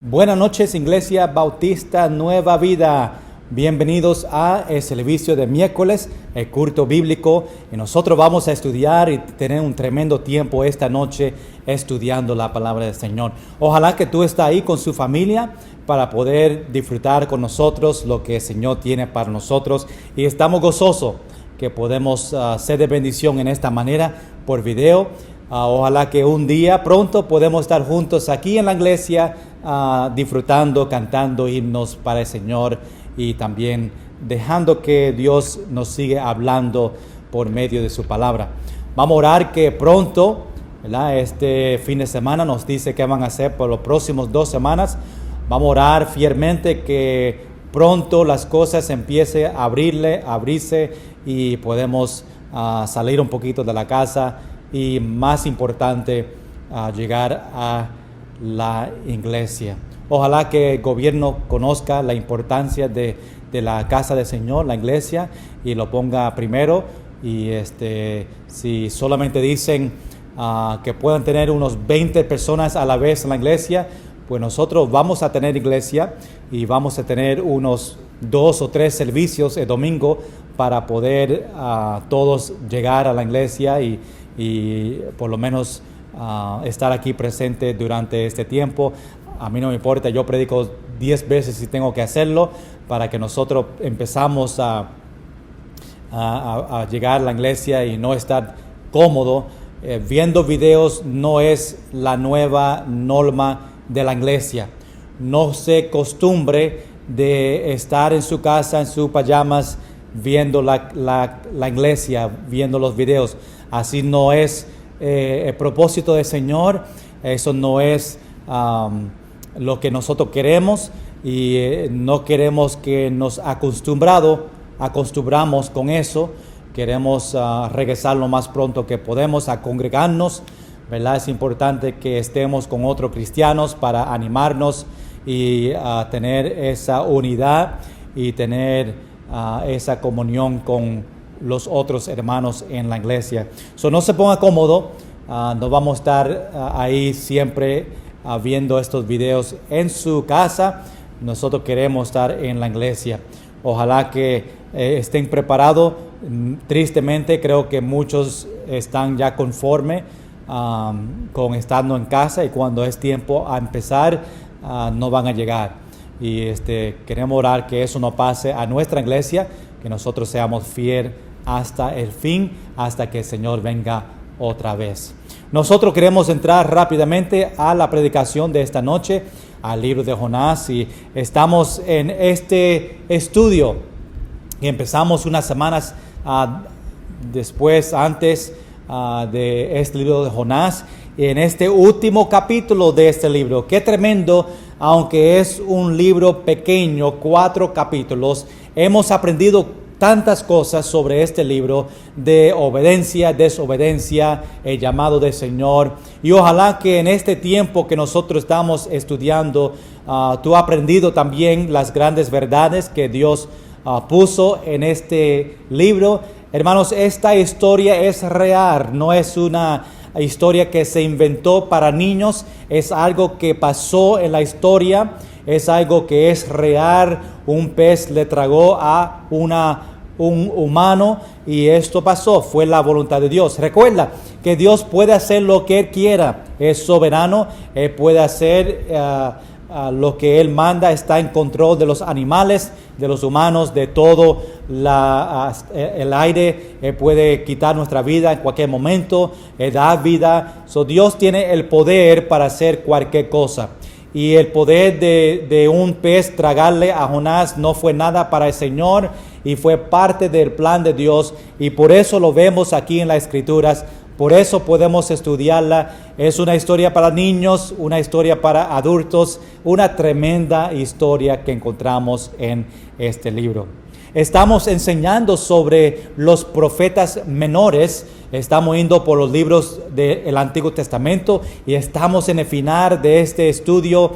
Buenas noches, Iglesia Bautista Nueva Vida. Bienvenidos a el servicio de miércoles, el culto bíblico. Y nosotros vamos a estudiar y tener un tremendo tiempo esta noche estudiando la palabra del Señor. Ojalá que tú estés ahí con su familia para poder disfrutar con nosotros lo que el Señor tiene para nosotros. Y estamos gozosos que podemos ser de bendición en esta manera por video. Ojalá que un día pronto podemos estar juntos aquí en la iglesia disfrutando, cantando himnos para el Señor y también dejando que Dios nos siga hablando por medio de su palabra. Vamos a orar que pronto, ¿verdad? Este fin de semana nos dice qué van a hacer por los próximos 2 semanas. Vamos a orar fielmente que pronto las cosas empiecen a abrirse y podemos salir un poquito de la casa y, más importante, llegar a la iglesia. Ojalá que el gobierno conozca la importancia de la casa del Señor, la iglesia, y lo ponga primero. Y si solamente dicen que puedan tener unos 20 personas a la vez en la iglesia, pues nosotros vamos a tener iglesia y vamos a tener unos 2 o 3 servicios el domingo para poder todos llegar a la iglesia y por lo menos estar aquí presente durante este tiempo. A mí no me importa, yo predico 10 veces si tengo que hacerlo para que nosotros empezamos a llegar a la iglesia y no estar cómodo. Viendo videos no es la nueva norma de la iglesia. No se costumbre de estar en su casa, en sus pajamas, viendo la iglesia, viendo los videos. Así no es el propósito del Señor. Eso no es lo que nosotros queremos, y no queremos que nos acostumbramos con eso. Queremos regresar lo más pronto que podemos a congregarnos, ¿verdad? Es importante que estemos con otros cristianos para animarnos y tener esa unidad y tener esa comunión con los otros hermanos en la iglesia. No se ponga cómodo, no vamos a estar ahí siempre viendo estos videos en su casa. Nosotros queremos estar en la iglesia. Ojalá que estén preparados. Tristemente creo que muchos están ya conformes con estando en casa, y cuando es tiempo a empezar no van a llegar. Y queremos orar que eso no pase a nuestra iglesia, que nosotros seamos fieles hasta el fin, hasta que el Señor venga otra vez. Nosotros queremos entrar rápidamente a la predicación de esta noche, al libro de Jonás, y estamos en este estudio y empezamos unas semanas antes de este libro de Jonás, en este último capítulo de este libro. Qué tremendo, aunque es un libro pequeño, 4 capítulos, hemos aprendido tantas cosas sobre este libro de obediencia, desobediencia, el llamado del Señor. Y ojalá que en este tiempo que nosotros estamos estudiando, tú has aprendido también las grandes verdades que Dios puso en este libro. Hermanos, esta historia es real, no es una historia que se inventó para niños, es algo que pasó en la historia, es algo que es real. Un pez le tragó a un humano y esto pasó, fue la voluntad de Dios. Recuerda que Dios puede hacer lo que Él quiera, es soberano, Él puede hacer lo que Él manda, está en control de los animales, de los humanos, de todo el aire. Él puede quitar nuestra vida en cualquier momento, Él da vida. Dios tiene el poder para hacer cualquier cosa. Y el poder de un pez tragarle a Jonás no fue nada para el Señor, y fue parte del plan de Dios, y por eso lo vemos aquí en las Escrituras. Por eso podemos estudiarla. Es una historia para niños, una historia para adultos, una tremenda historia que encontramos en este libro. Estamos enseñando sobre los profetas menores. Estamos yendo por los libros del Antiguo Testamento y estamos en el final de este estudio,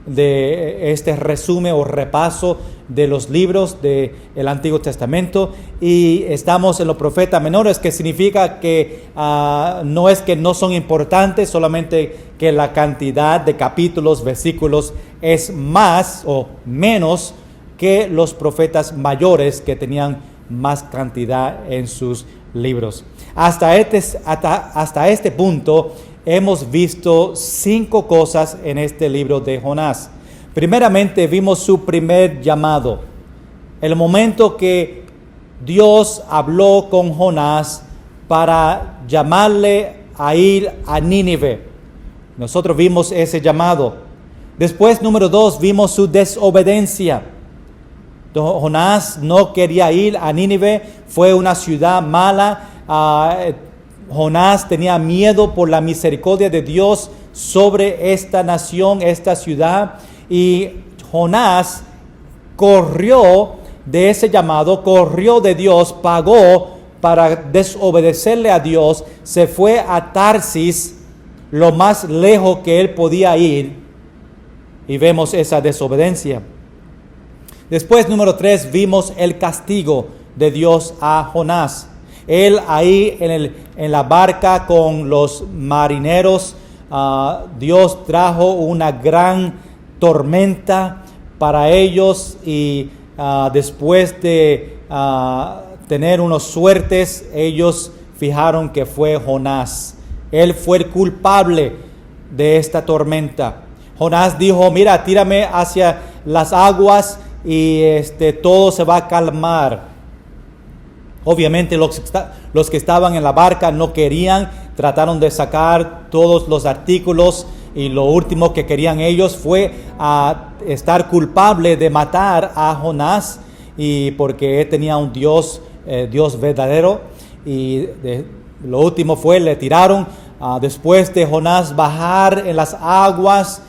de este resumen o repaso de los libros del Antiguo Testamento, y estamos en los profetas menores, que significa que no es que no son importantes, solamente que la cantidad de capítulos, versículos es más o menos que los profetas mayores, que tenían más cantidad en sus libros. Hasta este punto hemos visto 5 cosas en este libro de Jonás. Primeramente vimos su primer llamado, el momento que Dios habló con Jonás para llamarle a ir a Nínive. Nosotros vimos ese llamado. Después, número 2, vimos su desobediencia. Jonás no quería ir a Nínive, fue una ciudad mala. Jonás tenía miedo por la misericordia de Dios sobre esta nación, esta ciudad, y Jonás corrió de ese llamado, corrió de Dios, pagó para desobedecerle a Dios, se fue a Tarsis, lo más lejos que él podía ir, y vemos esa desobediencia. Después, número 3, vimos el castigo de Dios a Jonás. Él ahí en la barca con los marineros, Dios trajo una gran tormenta para ellos, y después de tener unos suertes, ellos fijaron que fue Jonás. Él fue el culpable de esta tormenta. Jonás dijo: mira, tírame hacia las aguas y todo se va a calmar. Obviamente los que estaban en la barca no querían, trataron de sacar todos los artículos, y lo último que querían ellos fue estar culpable de matar a Jonás, y porque él tenía un Dios verdadero, y lo último fue, le tiraron. Después de Jonás bajar en las aguas,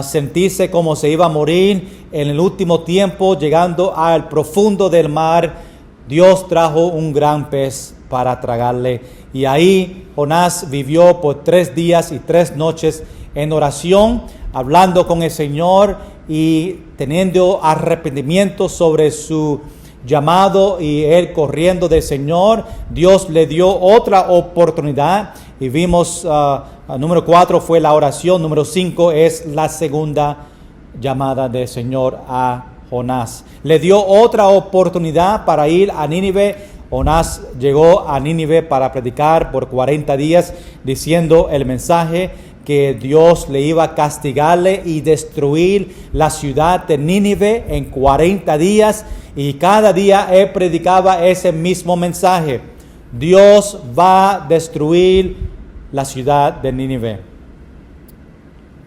sentirse como se iba a morir, en el último tiempo, llegando al profundo del mar, Dios trajo un gran pez para tragarle, y ahí Jonás vivió por 3 días y 3 noches en oración, hablando con el Señor y teniendo arrepentimiento sobre su llamado, y él corriendo del Señor. Dios le dio otra oportunidad, y vimos, número 4 fue la oración, número 5 es la segunda llamada del Señor a Jonás. Le dio otra oportunidad para ir a Nínive. Jonás llegó a Nínive para predicar por 40 días, diciendo el mensaje que Dios le iba a castigarle y destruir la ciudad de Nínive en 40 días, y cada día él predicaba ese mismo mensaje: Dios va a destruir la ciudad de Nínive.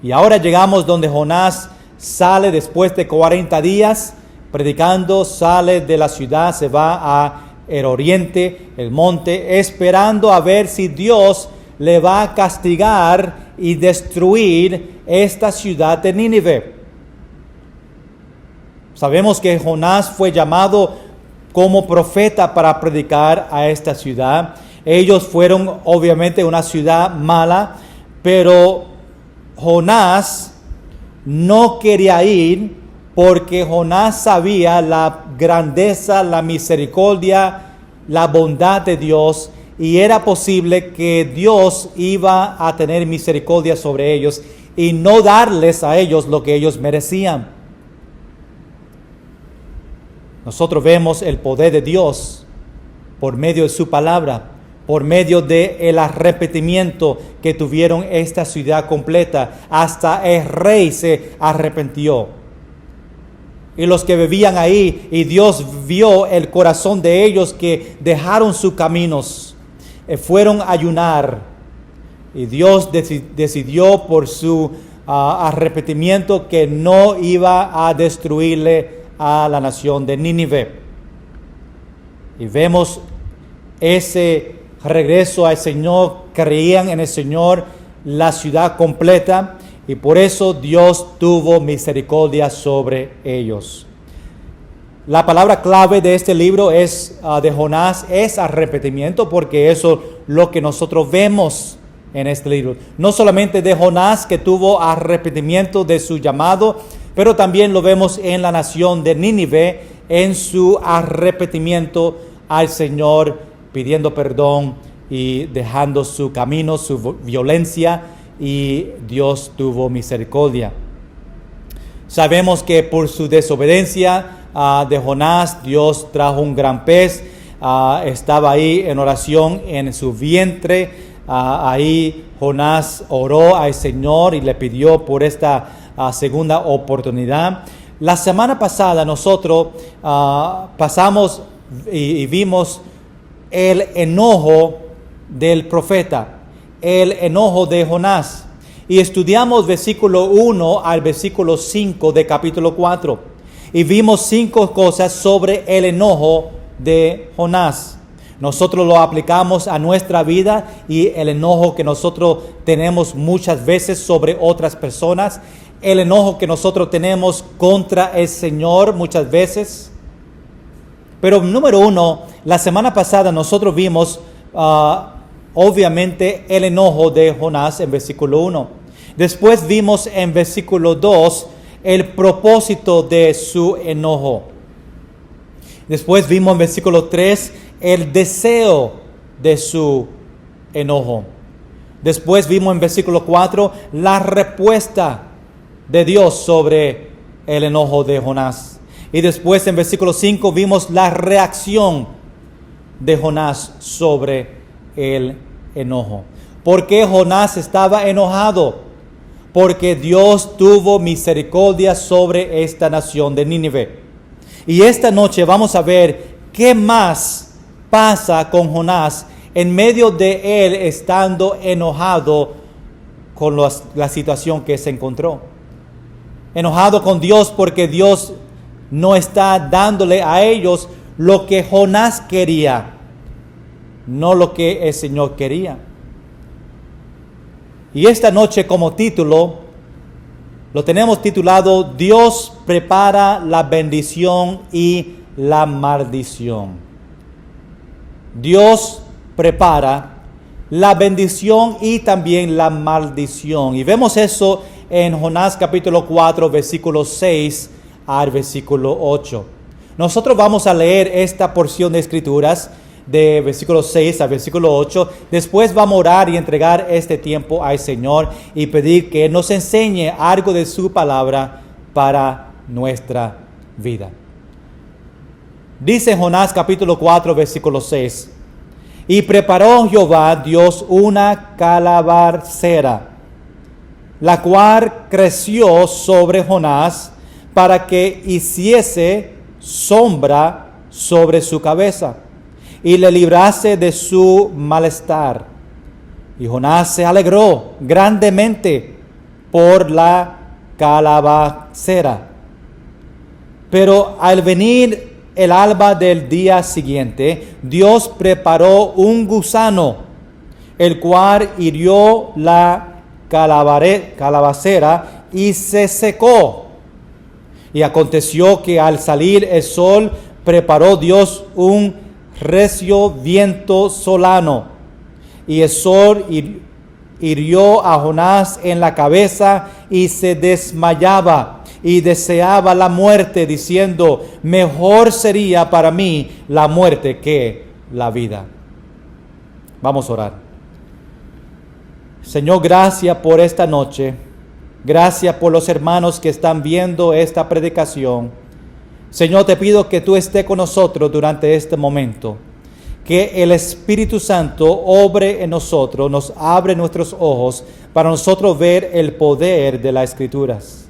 Y ahora llegamos donde Jonás sale después de 40 días predicando, sale de la ciudad, se va a el oriente, el monte, esperando a ver si Dios le va a castigar y destruir esta ciudad de Nínive. Sabemos que Jonás fue llamado como profeta para predicar a esta ciudad. Ellos fueron obviamente una ciudad mala, pero Jonás no quería ir porque Jonás sabía la grandeza, la misericordia, la bondad de Dios, y era posible que Dios iba a tener misericordia sobre ellos y no darles a ellos lo que ellos merecían. Nosotros vemos el poder de Dios por medio de su palabra, por medio del arrepentimiento que tuvieron esta ciudad completa. Hasta el rey se arrepintió. Y los que vivían ahí, y Dios vio el corazón de ellos que dejaron sus caminos, fueron a ayunar. Y Dios decidió por su arrepentimiento que no iba a destruirle a la nación de Nínive. Y vemos ese regreso al Señor, creían en el Señor, la ciudad completa, y por eso Dios tuvo misericordia sobre ellos. La palabra clave de este libro es de Jonás, es arrepentimiento, porque eso es lo que nosotros vemos en este libro. No solamente de Jonás, que tuvo arrepentimiento de su llamado, pero también lo vemos en la nación de Nínive, en su arrepentimiento al Señor, pidiendo perdón y dejando su camino, su violencia, y Dios tuvo misericordia. Sabemos que por su desobediencia de Jonás, Dios trajo un gran pez, estaba ahí en oración en su vientre. Ahí Jonás oró al Señor y le pidió por esta segunda oportunidad. La semana pasada nosotros pasamos y vimos el enojo del profeta, el enojo de Jonás, y estudiamos versículo 1 al versículo 5 de capítulo 4 y vimos 5 cosas sobre el enojo de Jonás. Nosotros lo aplicamos a nuestra vida y el enojo que nosotros tenemos muchas veces sobre otras personas, el enojo que nosotros tenemos contra el Señor muchas veces. Pero número 1, la semana pasada nosotros vimos obviamente el enojo de Jonás en versículo 1. Después vimos en versículo 2 el propósito de su enojo. Después vimos en versículo 3 el deseo de su enojo. Después vimos en versículo 4 la respuesta de Dios sobre el enojo de Jonás. Y después en versículo 5 vimos la reacción de Jonás sobre el enojo. ¿Por qué Jonás estaba enojado? Porque Dios tuvo misericordia sobre esta nación de Nínive. Y esta noche vamos a ver qué más pasa con Jonás en medio de él estando enojado con la situación que se encontró. Enojado con Dios porque Dios no está dándole a ellos lo que Jonás quería, no lo que el Señor quería. Y esta noche como título lo tenemos titulado Dios prepara la bendición y la maldición. Dios prepara la bendición y también la maldición. Y vemos eso en Jonás capítulo 4, versículo 6 al versículo 8. Nosotros vamos a leer esta porción de escrituras de versículo 6 al versículo 8. Después vamos a orar y entregar este tiempo al Señor y pedir que nos enseñe algo de su palabra para nuestra vida. Dice Jonás capítulo 4 versículo 6: y preparó Jehová Dios una calabacera, la cual creció sobre Jonás para que hiciese sombra sobre su cabeza y le librase de su malestar. Y Jonás se alegró grandemente por la calabacera. Pero al venir el alba del día siguiente, Dios preparó un gusano, el cual hirió la calabacera y se secó. Y aconteció que al salir el sol, preparó Dios un recio viento solano, y el sol hirió a Jonás en la cabeza, y se desmayaba y deseaba la muerte, diciendo: mejor sería para mí la muerte que la vida. Vamos a orar. Señor, gracias por esta noche. Gracias por los hermanos que están viendo esta predicación. Señor, te pido que tú estés con nosotros durante este momento. Que el Espíritu Santo obre en nosotros, nos abre nuestros ojos para nosotros ver el poder de las Escrituras.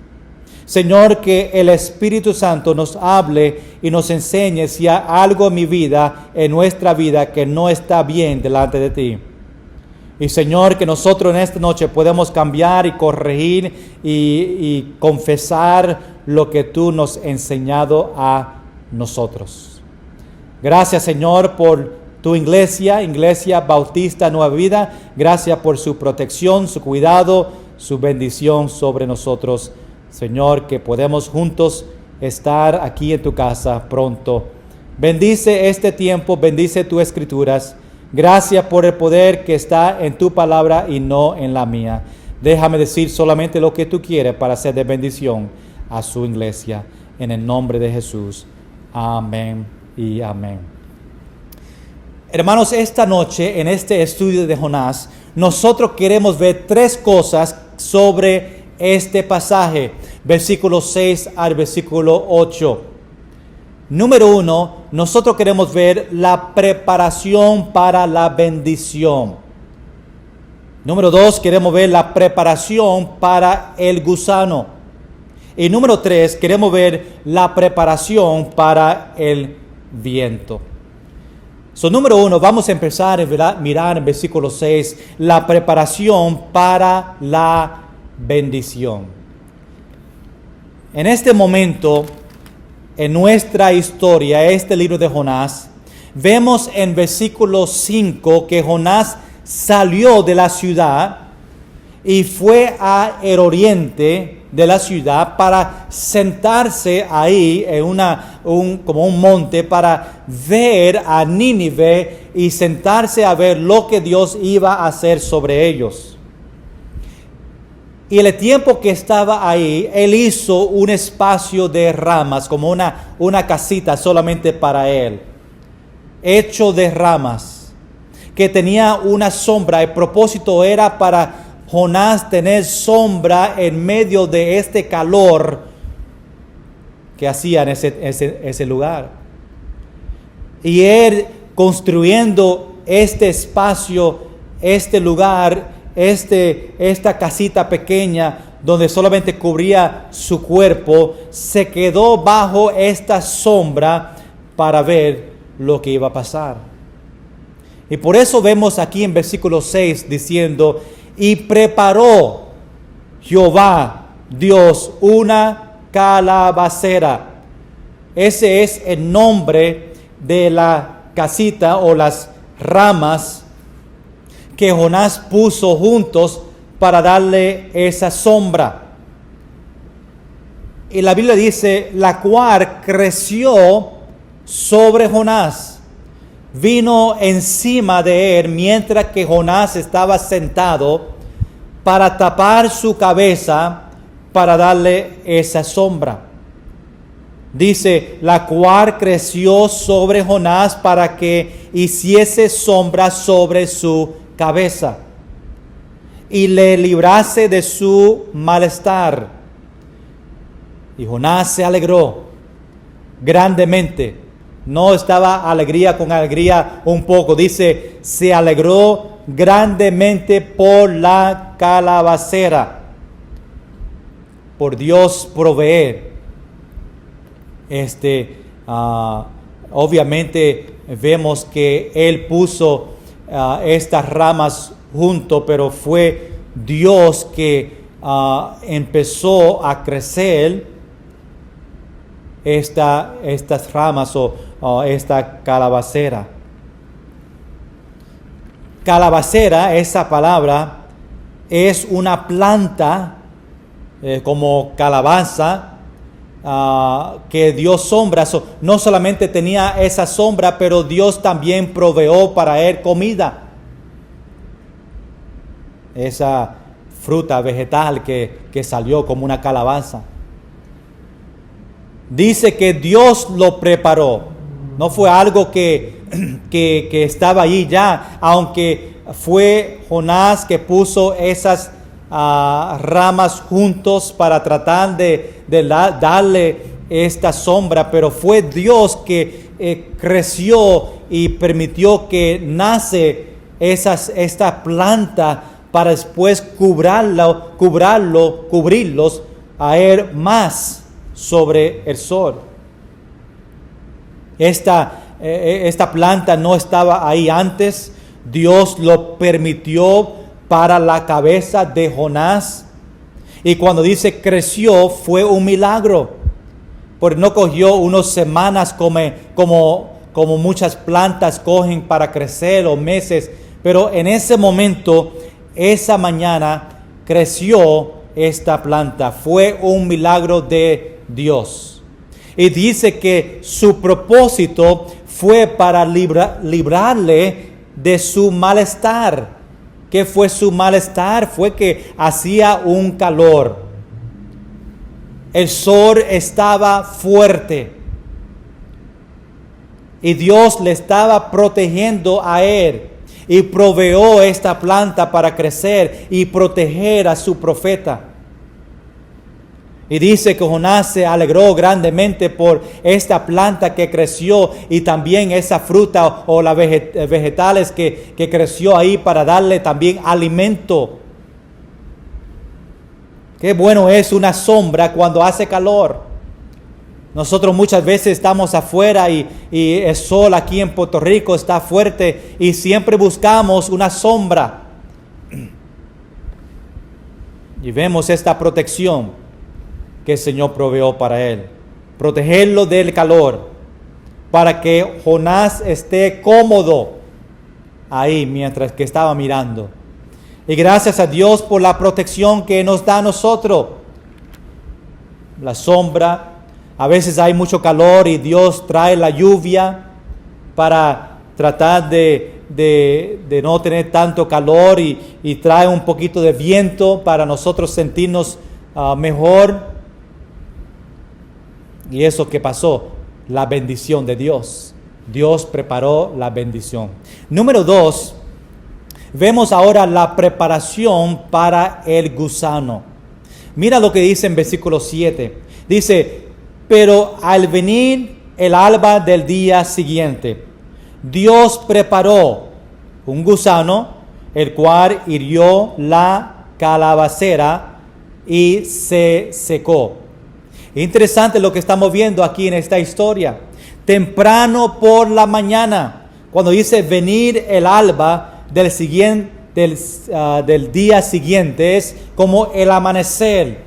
Señor, que el Espíritu Santo nos hable y nos enseñe si hay algo en mi vida, en nuestra vida, que no está bien delante de ti. Y Señor, que nosotros en esta noche podemos cambiar y corregir y confesar lo que tú nos has enseñado a nosotros. Gracias, Señor, por tu Iglesia Bautista Nueva Vida. Gracias por su protección, su cuidado, su bendición sobre nosotros. Señor, que podemos juntos estar aquí en tu casa pronto. Bendice este tiempo, bendice tus escrituras. Gracias por el poder que está en tu palabra y no en la mía. Déjame decir solamente lo que tú quieres para ser de bendición a su iglesia. En el nombre de Jesús. Amén y amén. Hermanos, esta noche en este estudio de Jonás, nosotros queremos ver tres cosas sobre este pasaje, versículo 6 al versículo 8. Número 1, nosotros queremos ver la preparación para la bendición. Número 2, queremos ver la preparación para el gusano. Y número 3, queremos ver la preparación para el viento. Número 1, vamos a empezar a mirar en versículo 6, la preparación para la bendición. En este momento, en nuestra historia, este libro de Jonás, vemos en versículo 5 que Jonás salió de la ciudad y fue al oriente de la ciudad para sentarse ahí en como un monte para ver a Nínive y sentarse a ver lo que Dios iba a hacer sobre ellos. Y el tiempo que estaba ahí, él hizo un espacio de ramas, como una casita solamente para él, hecho de ramas, que tenía una sombra. El propósito era para Jonás tener sombra en medio de este calor que hacía en ese lugar. Y él construyendo este espacio, este lugar, esta casita pequeña donde solamente cubría su cuerpo, se quedó bajo esta sombra para ver lo que iba a pasar. Y por eso vemos aquí en versículo 6 diciendo: y preparó Jehová Dios una calabacera. Ese es el nombre de la casita o las ramas que Jonás puso juntos para darle esa sombra. Y la Biblia dice, la cual creció sobre Jonás. Vino encima de él mientras que Jonás estaba sentado para tapar su cabeza para darle esa sombra. Dice, la cual creció sobre Jonás para que hiciese sombra sobre su cabeza y le librase de su malestar. Y Jonás se alegró grandemente. No estaba alegría con alegría un poco. Dice, se alegró grandemente por la calabacera. Por Dios proveer. Obviamente vemos que Él puso estas ramas junto, pero fue Dios que empezó a crecer estas ramas o esta calabacera. Calabacera, esa palabra, es una planta como calabaza que dio sombra. No solamente tenía esa sombra, pero Dios también proveó para él comida. Esa fruta vegetal que salió como una calabaza. Dice que Dios lo preparó. No fue algo que estaba allí ya, aunque fue Jonás que puso esas ramas juntos para tratar de darle esta sombra, pero fue Dios que creció y permitió que nace esta planta para después cubrirlos a él más sobre el sol. Esta planta no estaba ahí antes. Dios lo permitió para la cabeza de Jonás. Y cuando dice creció, fue un milagro. Porque no cogió unas semanas como muchas plantas cogen para crecer, o meses. Pero en ese momento, esa mañana, creció esta planta. Fue un milagro de Dios. Y dice que su propósito fue para librarle de su malestar. ¿Qué fue su malestar? Fue que hacía un calor. El sol estaba fuerte. Y Dios le estaba protegiendo a él. Y proveó esta planta para crecer y proteger a su profeta. Y dice que Jonás se alegró grandemente por esta planta que creció y también esa fruta o las vegetales que creció ahí para darle también alimento. Qué bueno es una sombra cuando hace calor. Nosotros muchas veces estamos afuera y el sol aquí en Puerto Rico está fuerte y siempre buscamos una sombra. Y vemos esta protección que el Señor proveó para él. Protegerlo del calor para que Jonás esté cómodo ahí mientras que estaba mirando. Y gracias a Dios por la protección que nos da a nosotros. La sombra. A veces hay mucho calor y Dios trae la lluvia para tratar de no tener tanto calor y trae un poquito de viento para nosotros sentirnos mejor. Y eso que pasó, la bendición de Dios. Dios preparó la bendición. Número 2, vemos ahora la preparación para el gusano. Mira lo que dice en versículo 7. Dice: pero al venir el alba del día siguiente, Dios preparó un gusano, el cual hirió la calabacera y se secó. Interesante lo que estamos viendo aquí en esta historia. Temprano por la mañana, cuando dice venir el alba del día siguiente, es como el amanecer.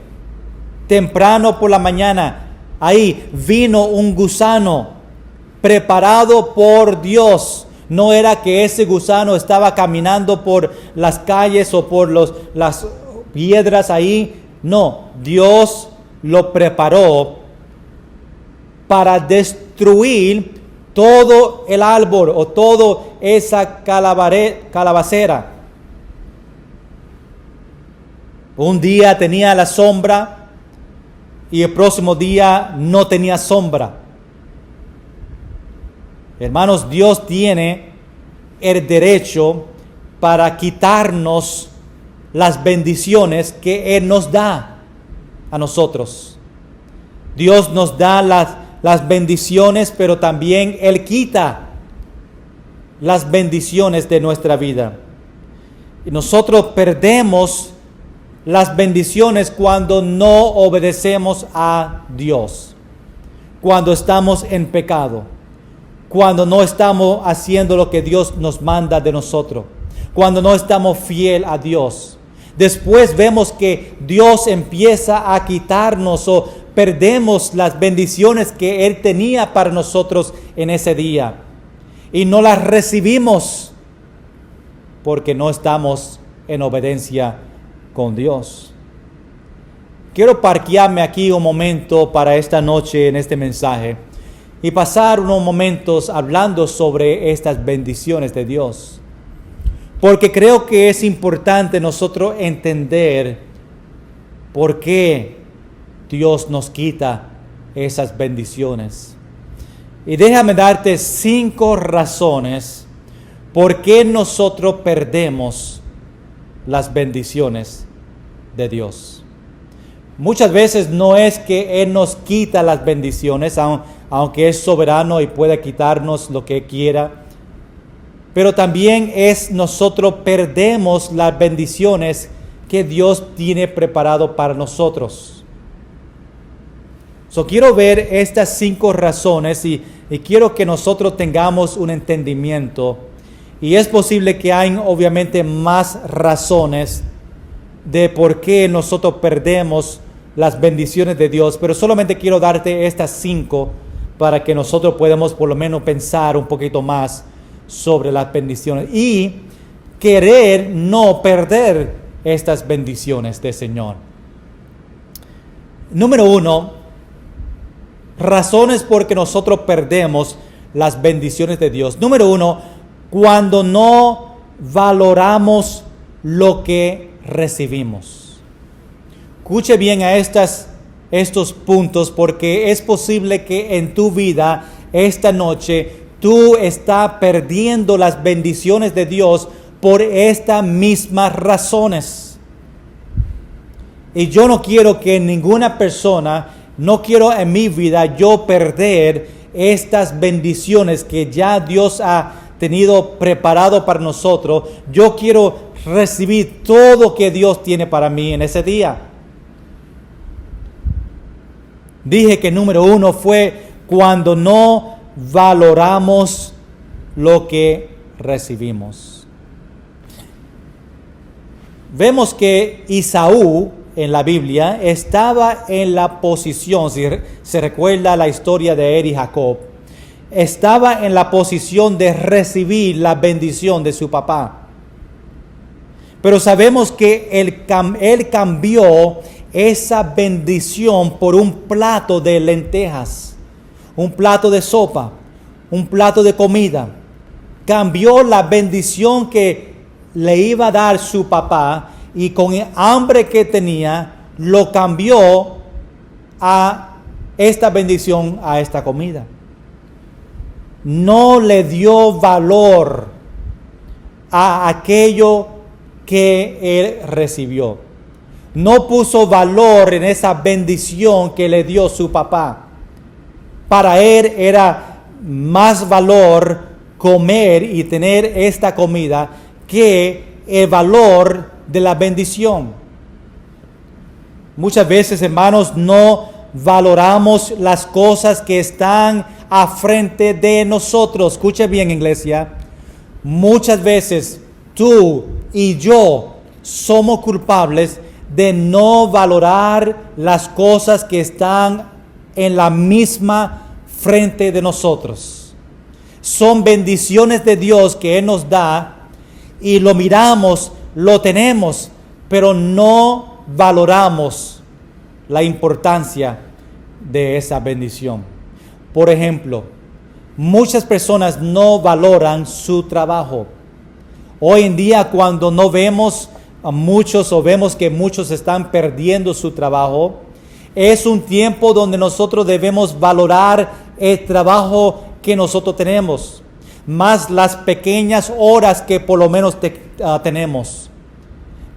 Temprano por la mañana. Ahí vino un gusano preparado por Dios. No era que ese gusano estaba caminando por las calles o por las piedras ahí. No, Dios lo preparó para destruir todo el árbol o toda esa calabacera. Un día tenía la sombra y el próximo día no tenía sombra. Hermanos, Dios tiene el derecho para quitarnos las bendiciones que Él nos da a nosotros. Dios nos da las bendiciones, pero también Él quita las bendiciones de nuestra vida. Y nosotros perdemos las bendiciones cuando no obedecemos a Dios, cuando estamos en pecado, cuando no estamos haciendo lo que Dios nos manda de nosotros, cuando no estamos fiel a Dios. Después vemos que Dios empieza a quitarnos o perdemos las bendiciones que Él tenía para nosotros en ese día y no las recibimos porque no estamos en obediencia con Dios. Quiero parquearme aquí un momento para esta noche en este mensaje y pasar unos momentos hablando sobre estas bendiciones de Dios. Porque creo que es importante nosotros entender por qué Dios nos quita esas bendiciones. Y déjame darte 5 razones por qué nosotros perdemos las bendiciones de Dios. Muchas veces no es que Él nos quita las bendiciones, aunque es soberano y puede quitarnos lo que quiera, pero también es nosotros perdemos las bendiciones que Dios tiene preparado para nosotros. Quiero ver estas 5 razones y quiero que nosotros tengamos un entendimiento. Y es posible que hay obviamente más razones de por qué nosotros perdemos las bendiciones de Dios, pero solamente quiero darte estas 5 para que nosotros podamos por lo menos pensar un poquito más sobre las bendiciones y querer no perder estas bendiciones del Señor. Número 1, razones por que nosotros perdemos las bendiciones de Dios. Número 1, cuando no valoramos lo que recibimos. Escuche bien a estas estos puntos porque es posible que en tu vida esta noche tú estás perdiendo las bendiciones de Dios por estas mismas razones. Y yo no quiero que ninguna persona, no quiero en mi vida yo perder estas bendiciones que ya Dios ha tenido preparado para nosotros. Yo quiero recibir todo que Dios tiene para mí en ese día. Dije que número 1 fue cuando no valoramos lo que recibimos. Vemos que Esaú en la Biblia estaba en la posición, si se recuerda la historia de él y Jacob, estaba en la posición de recibir la bendición de su papá. Pero sabemos que él cambió esa bendición por un plato de lentejas, un plato de sopa, un plato de comida. Cambió la bendición que le iba a dar su papá y con el hambre que tenía, lo cambió a esta bendición, a esta comida. No le dio valor a aquello que él recibió. No puso valor en esa bendición que le dio su papá. Para él era más valor comer y tener esta comida que el valor de la bendición. Muchas veces, hermanos, no valoramos las cosas que están a frente de nosotros. Escuche bien, iglesia. Muchas veces tú y yo somos culpables de no valorar las cosas que están en la misma frente de nosotros. Son bendiciones de Dios que Él nos da y lo miramos, lo tenemos, pero no valoramos la importancia de esa bendición. Por ejemplo, muchas personas no valoran su trabajo. Hoy en día, cuando no vemos a muchos o vemos que muchos están perdiendo su trabajo, es un tiempo donde nosotros debemos valorar el trabajo que nosotros tenemos, más las pequeñas horas que por lo menos tenemos.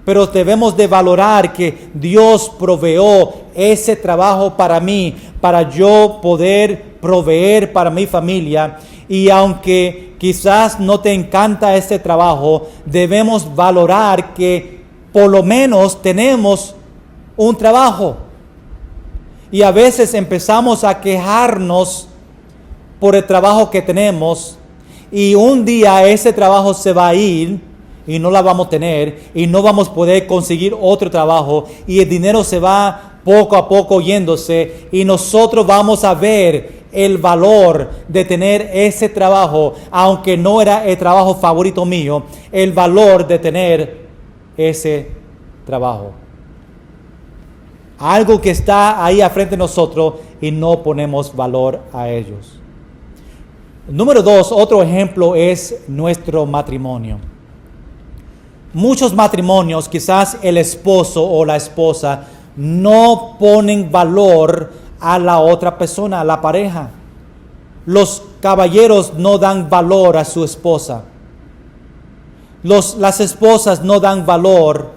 Pero debemos de valorar que Dios proveó ese trabajo para mí, para yo poder proveer para mi familia. Y aunque quizás no te encanta ese trabajo, debemos valorar que por lo menos tenemos un trabajo. Y a veces empezamos a quejarnos por el trabajo que tenemos y un día ese trabajo se va a ir y no la vamos a tener y no vamos a poder conseguir otro trabajo y el dinero se va poco a poco yéndose y nosotros vamos a ver el valor de tener ese trabajo, aunque no era el trabajo favorito mío, el valor de tener ese trabajo. Algo que está ahí a frente de nosotros y no ponemos valor a ellos. Número 2, otro ejemplo es nuestro matrimonio. Muchos matrimonios, quizás el esposo o la esposa, no ponen valor a la otra persona, a la pareja. Los caballeros no dan valor a su esposa. Las esposas no dan valor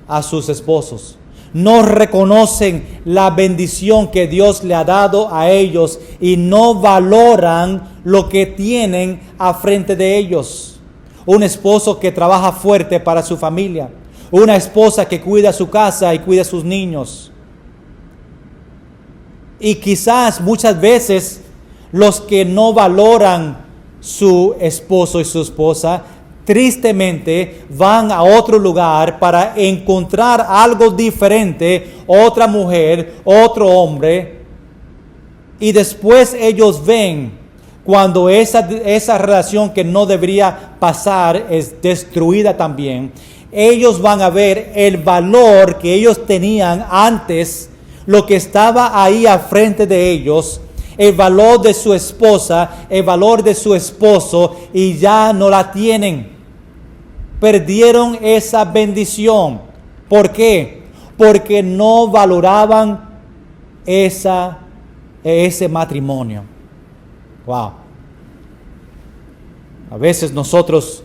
a sus esposos. No reconocen la bendición que Dios le ha dado a ellos y no valoran lo que tienen a frente de ellos. Un esposo que trabaja fuerte para su familia. Una esposa que cuida su casa y cuida a sus niños. Y quizás muchas veces los que no valoran su esposo y su esposa, tristemente van a otro lugar para encontrar algo diferente, otra mujer, otro hombre, y después ellos ven cuando esa relación que no debería pasar es destruida también. Ellos van a ver el valor que ellos tenían antes, lo que estaba ahí al frente de ellos, el valor de su esposa, el valor de su esposo, y ya no la tienen. Perdieron esa bendición. ¿Por qué? Porque no valoraban ese matrimonio. Wow. A veces nosotros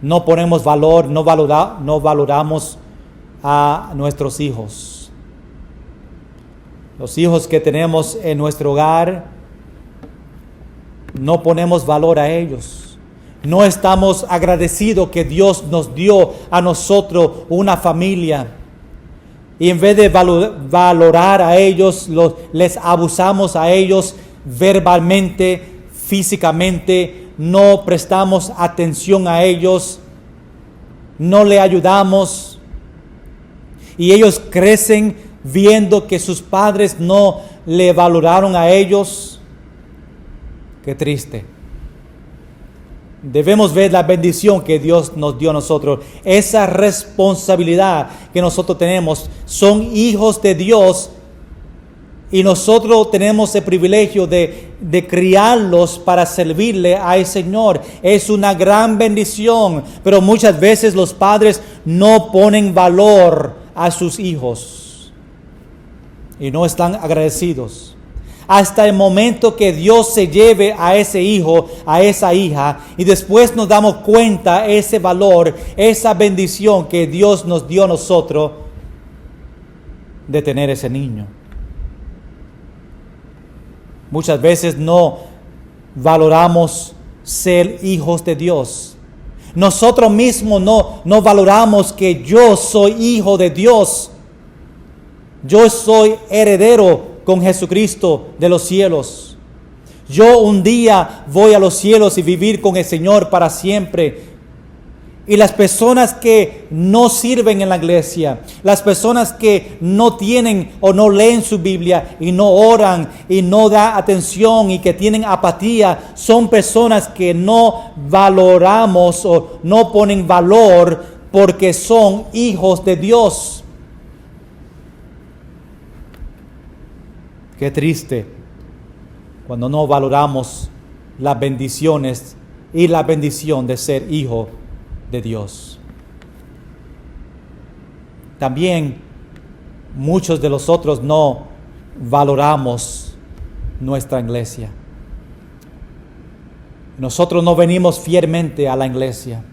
no ponemos valor, no valoramos a nuestros hijos. Los hijos que tenemos en nuestro hogar, no ponemos valor a ellos. No estamos agradecidos que Dios nos dio a nosotros una familia. Y en vez de valorar a ellos, les abusamos a ellos verbalmente, físicamente. No prestamos atención a ellos, no le ayudamos, y ellos crecen viendo que sus padres no le valoraron a ellos. Qué triste. Debemos ver la bendición que Dios nos dio a nosotros, esa responsabilidad que nosotros tenemos. Son hijos de Dios. Y nosotros tenemos el privilegio de criarlos para servirle al Señor. Es una gran bendición, pero muchas veces los padres no ponen valor a sus hijos y no están agradecidos. Hasta el momento que Dios se lleve a ese hijo, a esa hija, y después nos damos cuenta ese valor, esa bendición que Dios nos dio a nosotros de tener ese niño. Muchas veces no valoramos ser hijos de Dios. Nosotros mismos no valoramos que yo soy hijo de Dios. Yo soy heredero con Jesucristo de los cielos. Yo un día voy a los cielos y vivir con el Señor para siempre. Y las personas que no sirven en la iglesia, las personas que no tienen o no leen su Biblia y no oran y no dan atención y que tienen apatía, son personas que no valoramos o no ponen valor porque son hijos de Dios. Qué triste cuando no valoramos las bendiciones y la bendición de ser hijo de Dios. También muchos de nosotros no valoramos nuestra iglesia. Nosotros no venimos fielmente a la iglesia.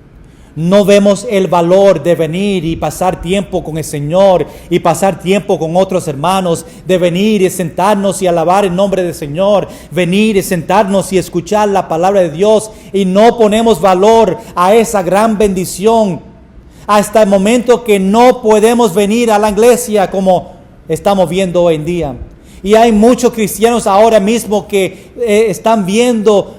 No vemos el valor de venir y pasar tiempo con el Señor y pasar tiempo con otros hermanos, de venir y sentarnos y alabar el nombre del Señor, venir y sentarnos y escuchar la palabra de Dios, y no ponemos valor a esa gran bendición hasta el momento que no podemos venir a la iglesia como estamos viendo hoy en día. Y hay muchos cristianos ahora mismo que están viendo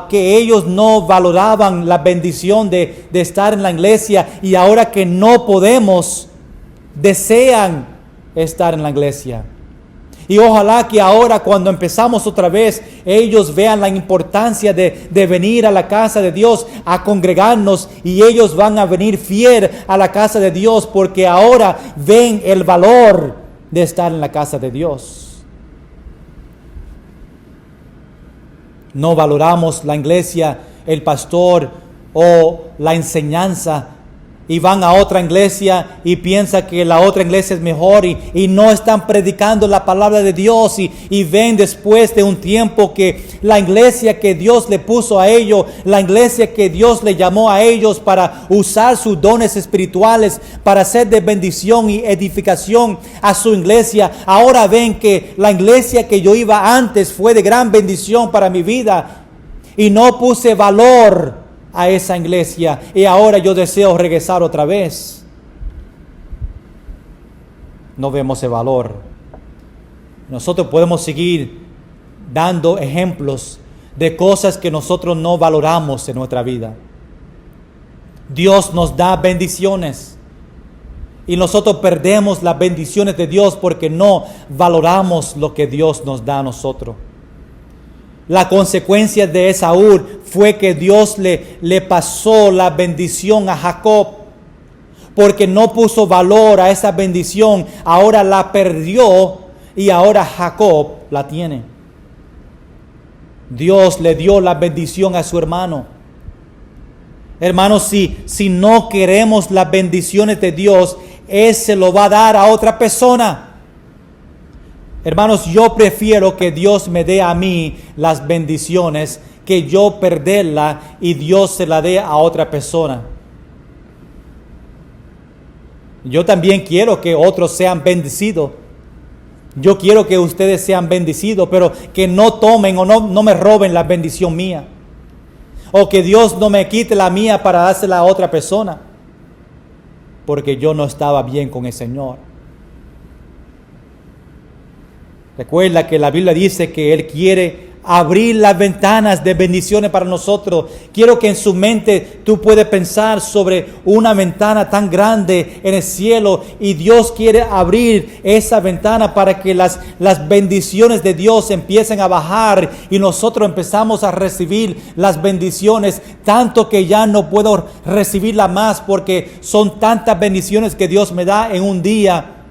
que ellos no valoraban la bendición de estar en la iglesia, y ahora que no podemos, desean estar en la iglesia. Y ojalá que ahora, cuando empezamos otra vez, ellos vean la importancia de venir a la casa de Dios, a congregarnos, y ellos van a venir fiel a la casa de Dios porque ahora ven el valor de estar en la casa de Dios. No valoramos la iglesia, el pastor o la enseñanza, y van a otra iglesia y piensan que la otra iglesia es mejor y no están predicando la palabra de Dios, y ven después de un tiempo que la iglesia que Dios le puso a ellos, la iglesia que Dios le llamó a ellos para usar sus dones espirituales para ser de bendición y edificación a su iglesia, ahora ven que la iglesia que yo iba antes fue de gran bendición para mi vida y no puse valor a esa iglesia, y ahora yo deseo regresar otra vez. No vemos el valor. Nosotros podemos seguir dando ejemplos de cosas que nosotros no valoramos en nuestra vida. Dios nos da bendiciones y nosotros perdemos las bendiciones de Dios porque no valoramos lo que Dios nos da a nosotros. La consecuencia de Esaú fue que Dios le pasó la bendición a Jacob, porque no puso valor a esa bendición. Ahora la perdió y ahora Jacob la tiene. Dios le dio la bendición a su hermano. Hermanos, si no queremos las bendiciones de Dios, Él se lo va a dar a otra persona. Hermanos, yo prefiero que Dios me dé a mí las bendiciones que yo perderla y Dios se la dé a otra persona. Yo también quiero que otros sean bendecidos. Yo quiero que ustedes sean bendecidos, pero que no tomen o no me roben la bendición mía. O que Dios no me quite la mía para dársela a otra persona. Porque yo no estaba bien con el Señor. Recuerda que la Biblia dice que Él quiere abrir las ventanas de bendiciones para nosotros. Quiero que en su mente tú puedas pensar sobre una ventana tan grande en el cielo y Dios quiere abrir esa ventana para que las bendiciones de Dios empiecen a bajar y nosotros empezamos a recibir las bendiciones, tanto que ya no puedo recibirla más porque son tantas bendiciones que Dios me da en un día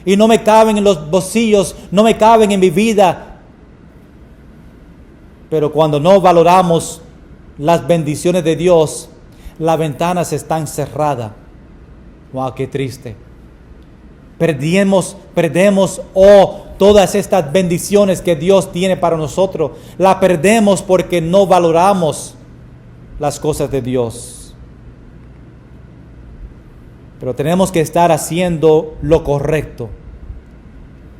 y no me caben en los bolsillos, no me caben en mi vida. Pero cuando no valoramos las bendiciones de Dios, las ventanas están cerradas. Wow, qué triste. Perdemos todas estas bendiciones que Dios tiene para nosotros. La perdemos porque no valoramos las cosas de Dios. Pero tenemos que estar haciendo lo correcto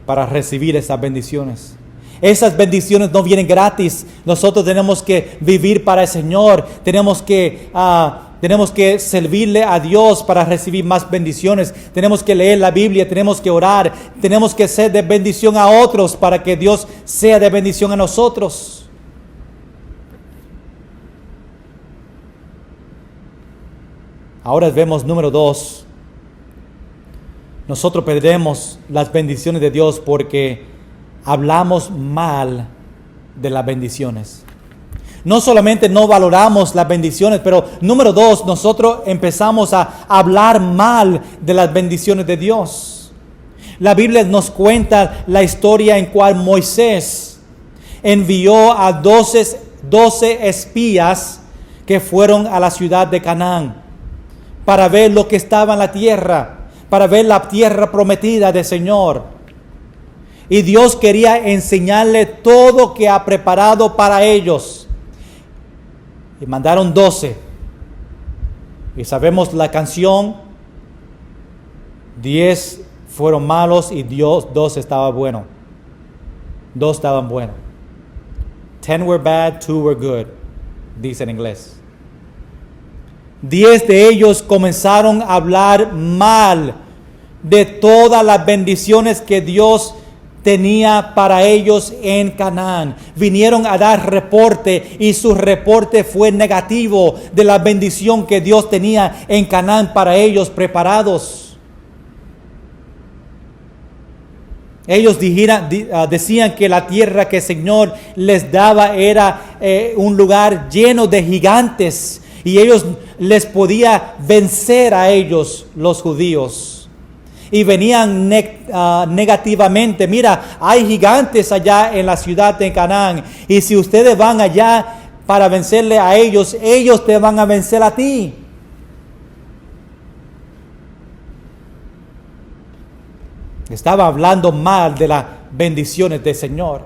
para recibir esas bendiciones. Esas bendiciones no vienen gratis. Nosotros tenemos que vivir para el Señor. Tenemos que servirle a Dios para recibir más bendiciones. Tenemos que leer la Biblia, tenemos que orar. Tenemos que ser de bendición a otros para que Dios sea de bendición a nosotros. Ahora vemos número 2. Nosotros perdemos las bendiciones de Dios porque hablamos mal de las bendiciones. No solamente no valoramos las bendiciones, pero número 2, nosotros empezamos a hablar mal de las bendiciones de Dios. La Biblia nos cuenta la historia en cual Moisés envió a 12 espías que fueron a la ciudad de Canaán para ver lo que estaba en la tierra, para ver la tierra prometida del Señor. Y Dios quería enseñarle todo que ha preparado para ellos. Y mandaron 12. Y sabemos la canción. 10 fueron malos y 2 estaban buenos. 2 estaban buenos. 10 were bad, 2 were good. Dice en inglés. 10 de ellos comenzaron a hablar mal de todas las bendiciones que Dios tenía para ellos en Canaán. Vinieron a dar reporte y su reporte fue negativo de la bendición que Dios tenía en Canaán para ellos preparados. Ellos decían que la tierra que el Señor les daba era un lugar lleno de gigantes y ellos les podía vencer a ellos, los judíos. Y venían negativamente. Mira, hay gigantes allá en la ciudad de Canaán. Y si ustedes van allá para vencerle a ellos, ellos te van a vencer a ti. Estaba hablando mal de las bendiciones del Señor.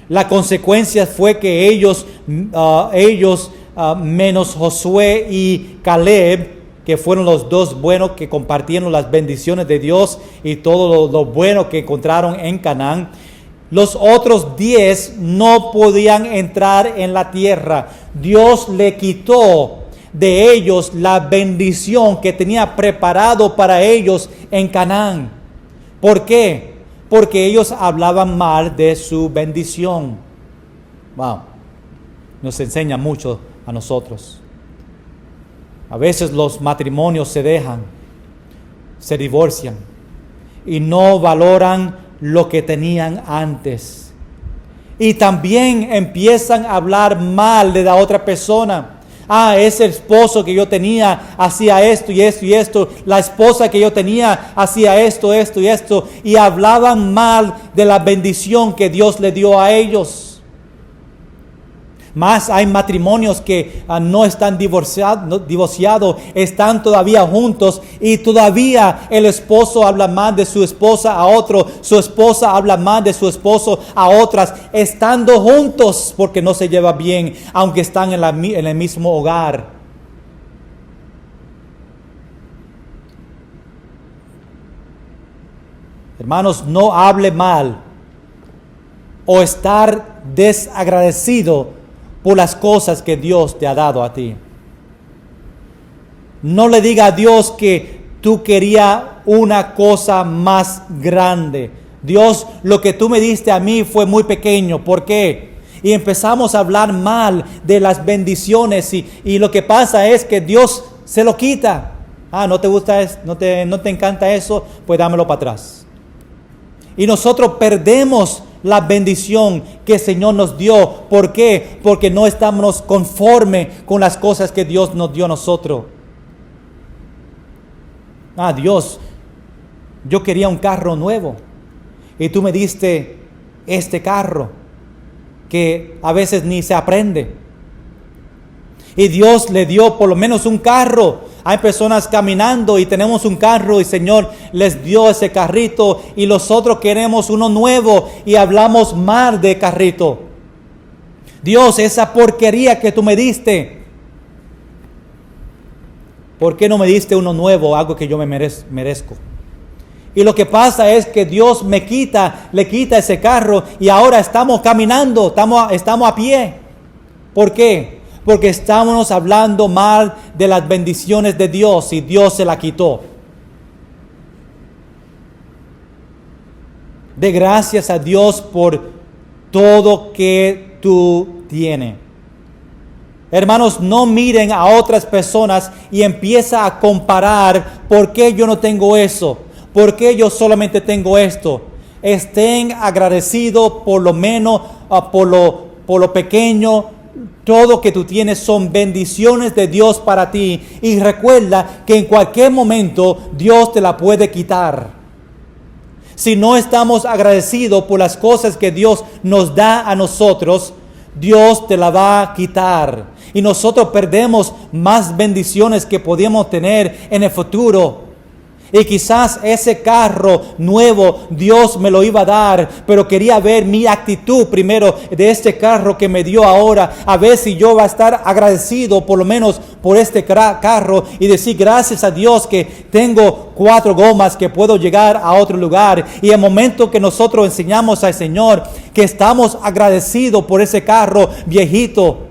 La consecuencia fue que ellos menos Josué y Caleb, que fueron los 2 buenos que compartieron las bendiciones de Dios y todo lo bueno que encontraron en Canaán, los otros 10 no podían entrar en la tierra. Dios le quitó de ellos la bendición que tenía preparado para ellos en Canaán. ¿Por qué? Porque ellos hablaban mal de su bendición. Wow, nos enseña mucho a nosotros. A veces los matrimonios se dejan, se divorcian y no valoran lo que tenían antes. Y también empiezan a hablar mal de la otra persona. Ese esposo que yo tenía hacía esto y esto y esto. La esposa que yo tenía hacía esto y esto. Y hablaban mal de la bendición que Dios le dio a ellos. Más hay matrimonios que no están divorciados, están todavía juntos y todavía el esposo habla mal de su esposa a otro, su esposa habla mal de su esposo a otras, estando juntos porque no se lleva bien, aunque están en el mismo hogar. Hermanos, no hable mal o estar desagradecido por las cosas que Dios te ha dado a ti. No le diga a Dios que tú querías una cosa más grande. Dios, lo que tú me diste a mí fue muy pequeño. ¿Por qué? Y empezamos a hablar mal de las bendiciones y lo que pasa es que Dios se lo quita. ¿No te gusta eso? ¿No te encanta eso? Pues dámelo para atrás. Y nosotros perdemos la bendición que el Señor nos dio. ¿Por qué? Porque no estamos conformes con las cosas que Dios nos dio a nosotros. Dios, yo quería un carro nuevo y tú me diste este carro que a veces ni se aprende. Y Dios le dio por lo menos un carro. Hay personas caminando y tenemos un carro y Señor les dio ese carrito y nosotros queremos uno nuevo y hablamos mal de carrito. Dios, esa porquería que tú me diste, ¿por qué no me diste uno nuevo, algo que yo me merezco? Y lo que pasa es que Dios le quita ese carro y ahora estamos caminando, estamos a pie. ¿Por qué? Porque estamos hablando mal de las bendiciones de Dios y Dios se la quitó. De gracias a Dios por todo que tú tienes. Hermanos, no miren a otras personas y empieza a comparar por qué yo no tengo eso, por qué yo solamente tengo esto. Estén agradecidos por lo menos, por lo pequeño. Todo que tú tienes son bendiciones de Dios para ti. Y recuerda que en cualquier momento Dios te la puede quitar. Si no estamos agradecidos por las cosas que Dios nos da a nosotros, Dios te la va a quitar. Y nosotros perdemos más bendiciones que podíamos tener en el futuro. Y quizás ese carro nuevo Dios me lo iba a dar, pero quería ver mi actitud primero de este carro que me dio ahora, a ver si yo va a estar agradecido por lo menos por este carro y decir gracias a Dios que tengo 4 gomas que puedo llegar a otro lugar. Y el momento que nosotros enseñamos al Señor que estamos agradecidos por ese carro viejito,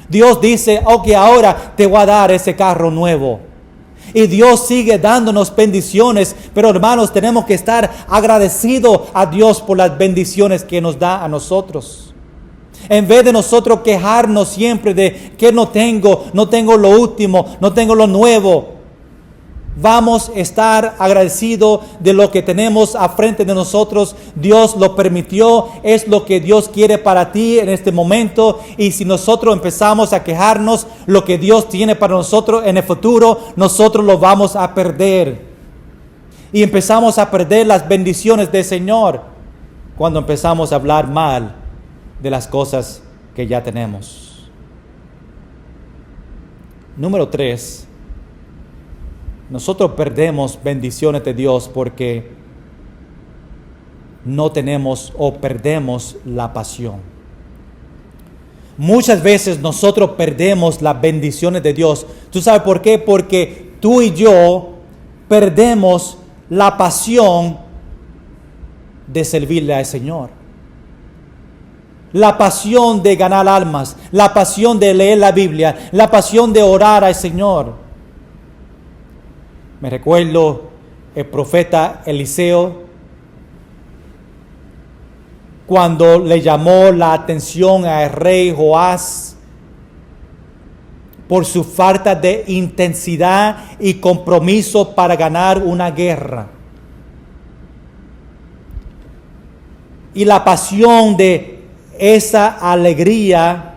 Dios dice, ok, ahora te voy a dar ese carro nuevo. Y Dios sigue dándonos bendiciones, pero hermanos, tenemos que estar agradecidos a Dios por las bendiciones que nos da a nosotros. En vez de nosotros quejarnos siempre de que no tengo lo último, no tengo lo nuevo. Vamos a estar agradecidos de lo que tenemos a frente de nosotros. Dios lo permitió, es lo que Dios quiere para ti en este momento. Y si nosotros empezamos a quejarnos lo que Dios tiene para nosotros en el futuro, nosotros lo vamos a perder. Y empezamos a perder las bendiciones del Señor cuando empezamos a hablar mal de las cosas que ya tenemos. Número 3. Nosotros perdemos bendiciones de Dios porque no tenemos o perdemos la pasión. Muchas veces nosotros perdemos las bendiciones de Dios. ¿Tú sabes por qué? Porque tú y yo perdemos la pasión de servirle al Señor. La pasión de ganar almas, la pasión de leer la Biblia, la pasión de orar al Señor. Me recuerdo el profeta Eliseo cuando le llamó la atención al rey Joás por su falta de intensidad y compromiso para ganar una guerra. Y la pasión de esa alegría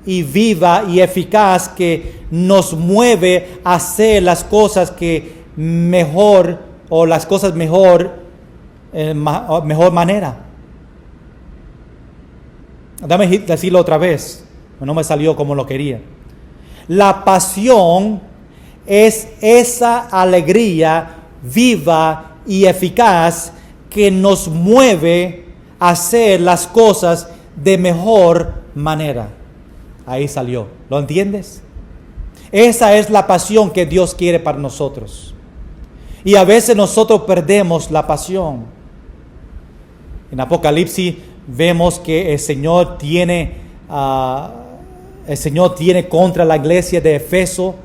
y viva y eficaz que nos mueve a hacer las cosas que mejor o las cosas mejor manera. Dame decirlo otra vez, no me salió como lo quería. La pasión es esa alegría viva y eficaz que nos mueve a hacer las cosas de mejor manera. Ahí salió. ¿Lo entiendes? Esa es la pasión que Dios quiere para nosotros. Y a veces nosotros perdemos la pasión. En Apocalipsis vemos que el Señor tiene contra la iglesia de Efeso.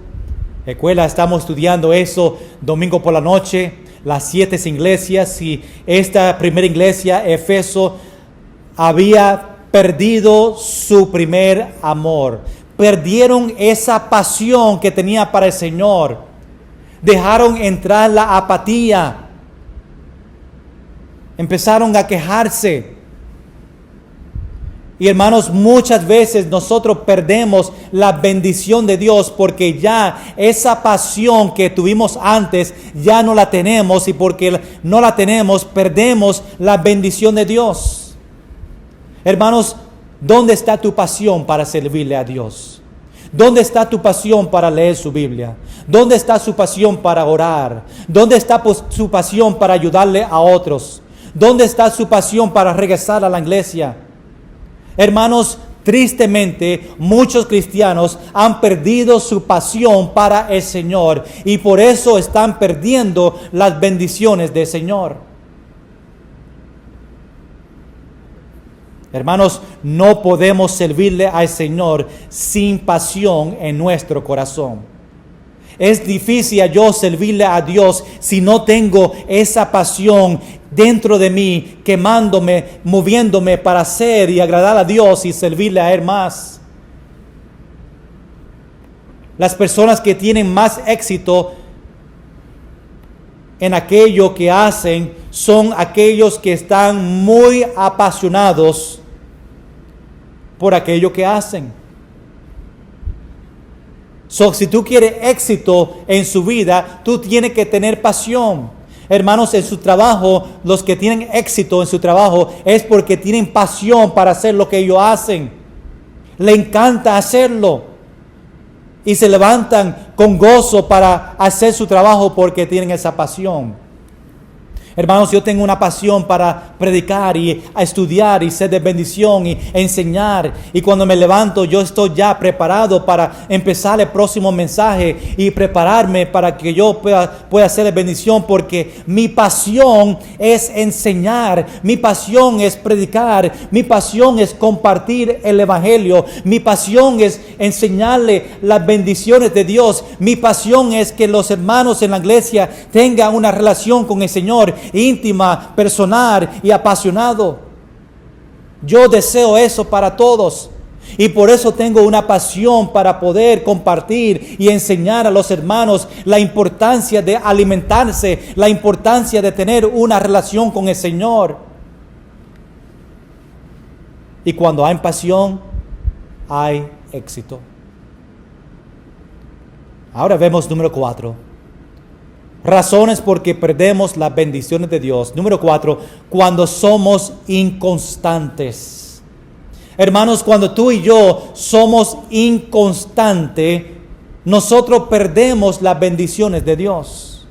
Recuerda, estamos estudiando eso domingo por la noche, las 7 iglesias, y esta primera iglesia, Efeso, había perdido su primer amor. Perdieron esa pasión que tenía para el Señor. Dejaron entrar la apatía. Empezaron a quejarse. Y hermanos, muchas veces nosotros perdemos la bendición de Dios porque ya esa pasión que tuvimos antes ya no la tenemos, y porque no la tenemos perdemos la bendición de Dios. Hermanos, ¿dónde está tu pasión para servirle a Dios? ¿Dónde está tu pasión para leer su Biblia? ¿Dónde está su pasión para orar? ¿Dónde está su pasión para ayudarle a otros? ¿Dónde está su pasión para regresar a la iglesia? Hermanos, tristemente, muchos cristianos han perdido su pasión para el Señor y por eso están perdiendo las bendiciones del Señor. Hermanos, no podemos servirle al Señor sin pasión en nuestro corazón. Es difícil yo servirle a Dios si no tengo esa pasión dentro de mí, quemándome, moviéndome para hacer y agradar a Dios y servirle a Él más. Las personas que tienen más éxito en aquello que hacen son aquellos que están muy apasionados por aquello que hacen. Si tú quieres éxito en su vida, tú tienes que tener pasión. Hermanos, en su trabajo, los que tienen éxito en su trabajo es porque tienen pasión para hacer lo que ellos hacen. Le encanta hacerlo. Y se levantan con gozo para hacer su trabajo porque tienen esa pasión. Hermanos, yo tengo una pasión para predicar y a estudiar y ser de bendición y enseñar. Y cuando me levanto, yo estoy ya preparado para empezar el próximo mensaje y prepararme para que yo pueda ser de bendición, porque mi pasión es enseñar, mi pasión es predicar, mi pasión es compartir el evangelio, mi pasión es enseñarle las bendiciones de Dios, mi pasión es que los hermanos en la iglesia tengan una relación con el Señor íntima, personal y apasionado. Yo deseo eso para todos y por eso tengo una pasión para poder compartir y enseñar a los hermanos la importancia de alimentarse, la importancia de tener una relación con el Señor. Y cuando hay pasión, hay éxito. Ahora vemos número 4. Razones por que perdemos las bendiciones de Dios. Número 4, cuando somos inconstantes. Hermanos, cuando tú y yo somos inconstantes, nosotros perdemos las bendiciones de Dios.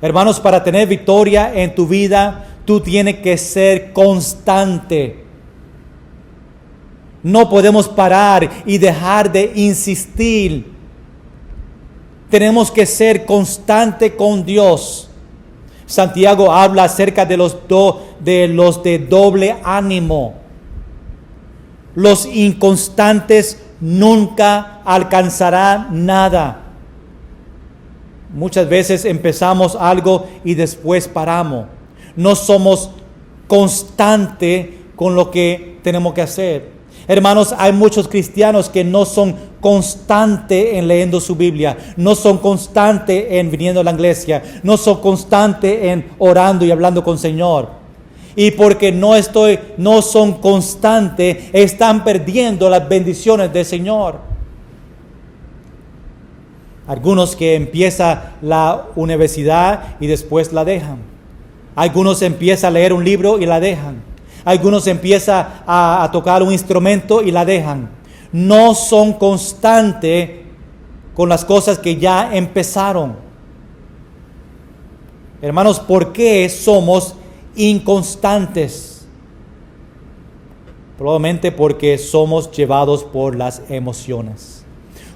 Hermanos, para tener victoria en tu vida, tú tienes que ser constante. No podemos parar y dejar de insistir. Tenemos que ser constante con Dios. Santiago habla acerca de los de doble ánimo. Los inconstantes nunca alcanzarán nada. Muchas veces empezamos algo y después paramos. No somos constantes con lo que tenemos que hacer. Hermanos, hay muchos cristianos que no son constantes en leyendo su Biblia, no son constantes en viniendo a la iglesia, no son constantes en orando y hablando con el Señor. Y porque no son constantes, están perdiendo las bendiciones del Señor. Algunos que empiezan la universidad y después la dejan. Algunos empiezan a leer un libro y la dejan. Algunos empiezan a tocar un instrumento y la dejan. No son constantes con las cosas que ya empezaron. Hermanos, ¿por qué somos inconstantes? Probablemente porque somos llevados por las emociones.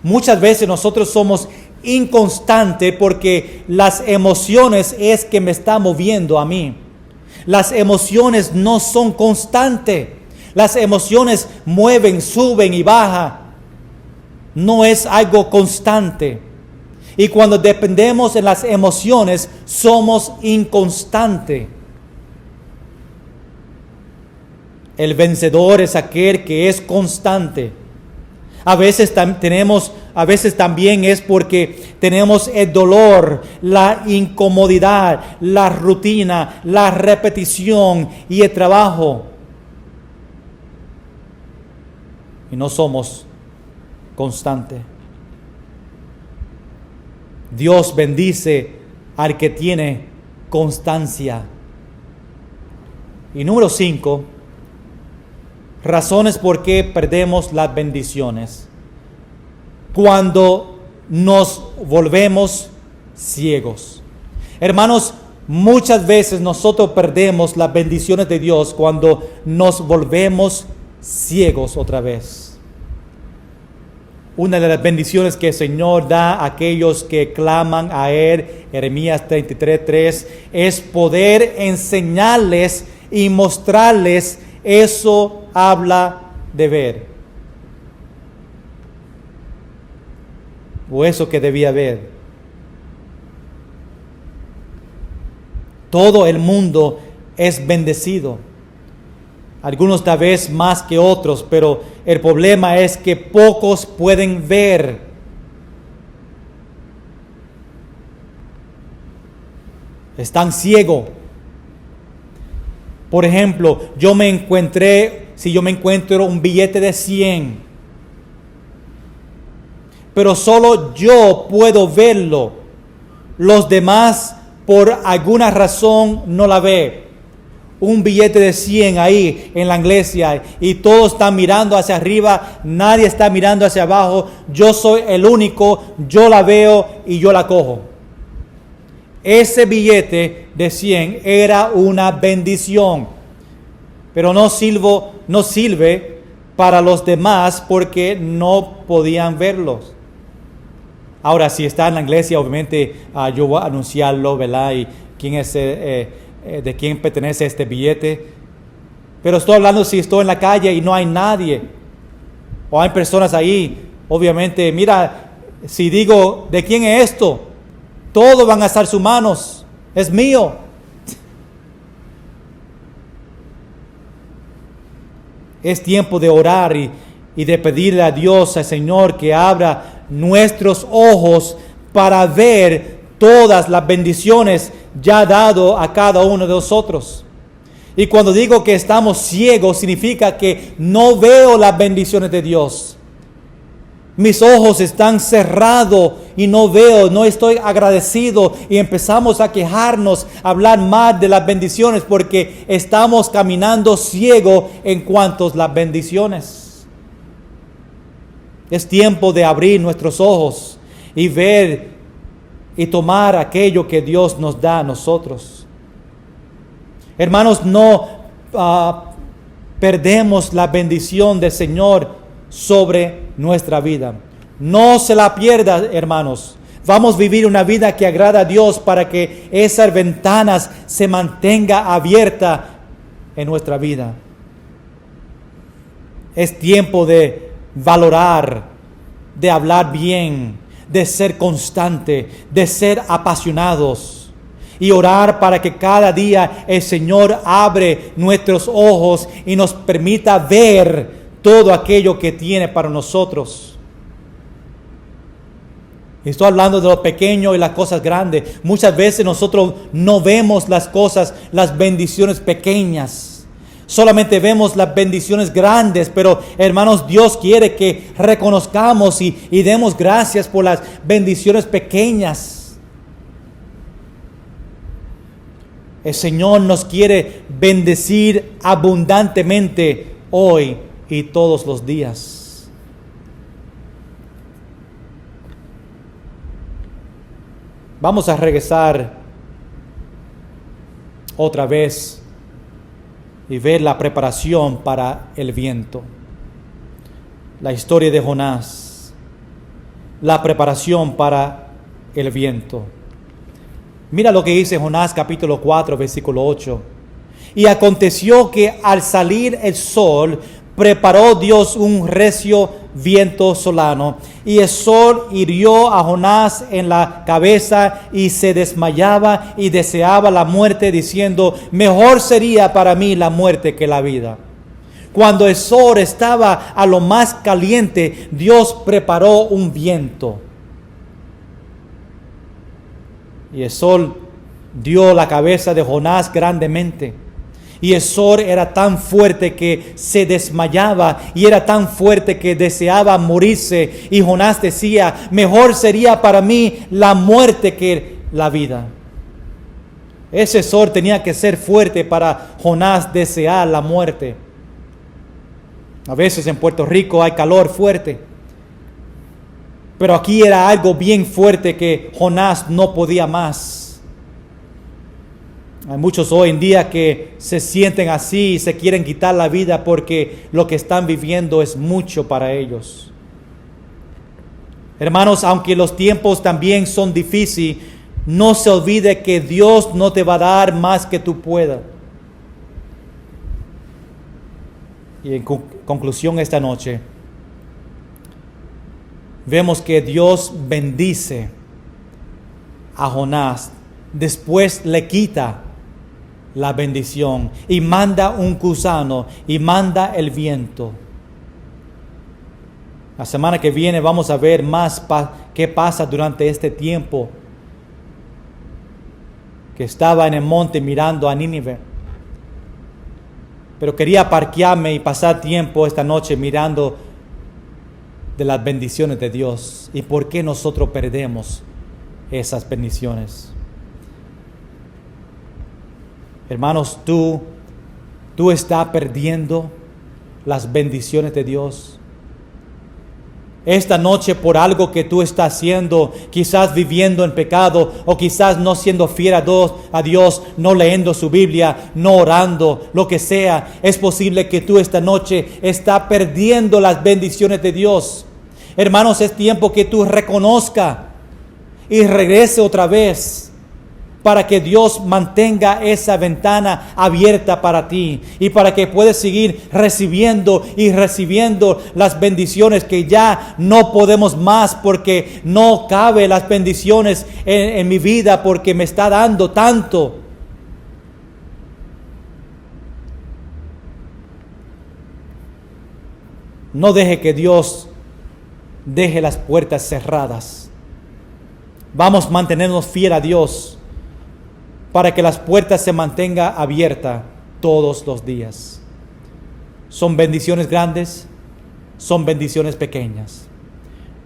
Muchas veces nosotros somos inconstantes porque las emociones es que me está moviendo a mí. Las emociones no son constantes. Las emociones mueven, suben y bajan. No es algo constante. Y cuando dependemos en las emociones, somos inconstantes. El vencedor es aquel que es constante. A veces también es porque tenemos el dolor, la incomodidad, la rutina, la repetición y el trabajo. Y no somos constantes. Dios bendice al que tiene constancia. Y número 5, razones por qué perdemos las bendiciones. Cuando nos volvemos ciegos. Hermanos, muchas veces nosotros perdemos las bendiciones de Dios cuando nos volvemos ciegos otra vez. Una de las bendiciones que el Señor da a aquellos que claman a Él, Jeremías 33:3, es poder enseñarles y mostrarles. Eso habla de ver. O eso que debía ver. Todo el mundo es bendecido. Algunos tal vez más que otros, pero el problema es que pocos pueden ver. Están ciegos. Por ejemplo, si yo me encuentro un billete de 100, pero solo yo puedo verlo, los demás por alguna razón no la ven. Un billete de 100 ahí en la iglesia y todos están mirando hacia arriba, nadie está mirando hacia abajo, yo soy el único, yo la veo y yo la cojo. Ese billete de 100 era una bendición, pero no sirve para los demás porque no podían verlos. Ahora, si está en la iglesia, obviamente yo voy a anunciarlo, ¿verdad? Y quién es, de quién pertenece este billete. Pero estoy hablando si estoy en la calle y no hay nadie, o hay personas ahí, obviamente, mira, si digo, ¿de quién es esto? Todos van a alzar sus manos, es mío. Es tiempo de orar y de pedirle a Dios, al Señor, que abra nuestros ojos para ver todas las bendiciones ya dado a cada uno de nosotros. Y cuando digo que estamos ciegos, significa que no veo las bendiciones de Dios. Mis ojos están cerrados y no veo, no estoy agradecido, y empezamos a quejarnos, a hablar mal de las bendiciones porque estamos caminando ciego en cuanto a las bendiciones. Es tiempo de abrir nuestros ojos y ver y tomar aquello que Dios nos da a nosotros. Hermanos, no perdemos la bendición del Señor sobre nuestra vida. No se la pierda, hermanos. Vamos a vivir una vida que agrada a Dios para que esas ventanas se mantenga abierta en nuestra vida. Es tiempo de valorar, de hablar bien, de ser constante, de ser apasionados y orar para que cada día el Señor abre nuestros ojos y nos permita ver todo aquello que tiene para nosotros. Estoy hablando de lo pequeño y las cosas grandes. Muchas veces nosotros no vemos las cosas, las bendiciones pequeñas. Solamente vemos las bendiciones grandes, pero hermanos, Dios quiere que reconozcamos y demos gracias por las bendiciones pequeñas. El Señor nos quiere bendecir abundantemente hoy y todos los días. Vamos a regresar otra vez y ver la preparación para el viento. La historia de Jonás, la preparación para el viento. Mira lo que dice Jonás capítulo 4, versículo 8. Y aconteció que al salir el sol, preparó Dios un recio viento solano, y el sol hirió a Jonás en la cabeza, y se desmayaba y deseaba la muerte, diciendo: mejor sería para mí la muerte que la vida. Cuando el sol estaba a lo más caliente, Dios preparó un viento. Y el sol dio la cabeza de Jonás grandemente. Y el sol era tan fuerte que se desmayaba, y era tan fuerte que deseaba morirse. Y Jonás decía: mejor sería para mí la muerte que la vida. Ese sol tenía que ser fuerte para Jonás desear la muerte. A veces en Puerto Rico hay calor fuerte, pero aquí era algo bien fuerte que Jonás no podía más. Hay muchos hoy en día que se sienten así y se quieren quitar la vida porque lo que están viviendo es mucho para ellos. Hermanos, aunque los tiempos también son difíciles, no se olvide que Dios no te va a dar más que tú puedas. Y en conclusión esta noche, vemos que Dios bendice a Jonás, después le quita la bendición y manda un gusano y manda el viento. La semana que viene vamos a ver más qué pasa durante este tiempo que estaba en el monte mirando a Nínive. Pero quería parquearme y pasar tiempo esta noche mirando de las bendiciones de Dios y por qué nosotros perdemos esas bendiciones. Hermanos, tú estás perdiendo las bendiciones de Dios. Esta noche, por algo que tú estás haciendo, quizás viviendo en pecado, o quizás no siendo fiel a Dios, no leyendo su Biblia, no orando, lo que sea, es posible que tú esta noche estás perdiendo las bendiciones de Dios. Hermanos, es tiempo que tú reconozca y regrese otra vez, para que Dios mantenga esa ventana abierta para ti y para que puedas seguir recibiendo y recibiendo las bendiciones que ya no podemos más, porque no cabe las bendiciones en mi vida porque me está dando tanto. No deje que Dios deje las puertas cerradas. Vamos a mantenernos fieles a Dios, para que las puertas se mantengan abiertas todos los días. Son bendiciones grandes, son bendiciones pequeñas.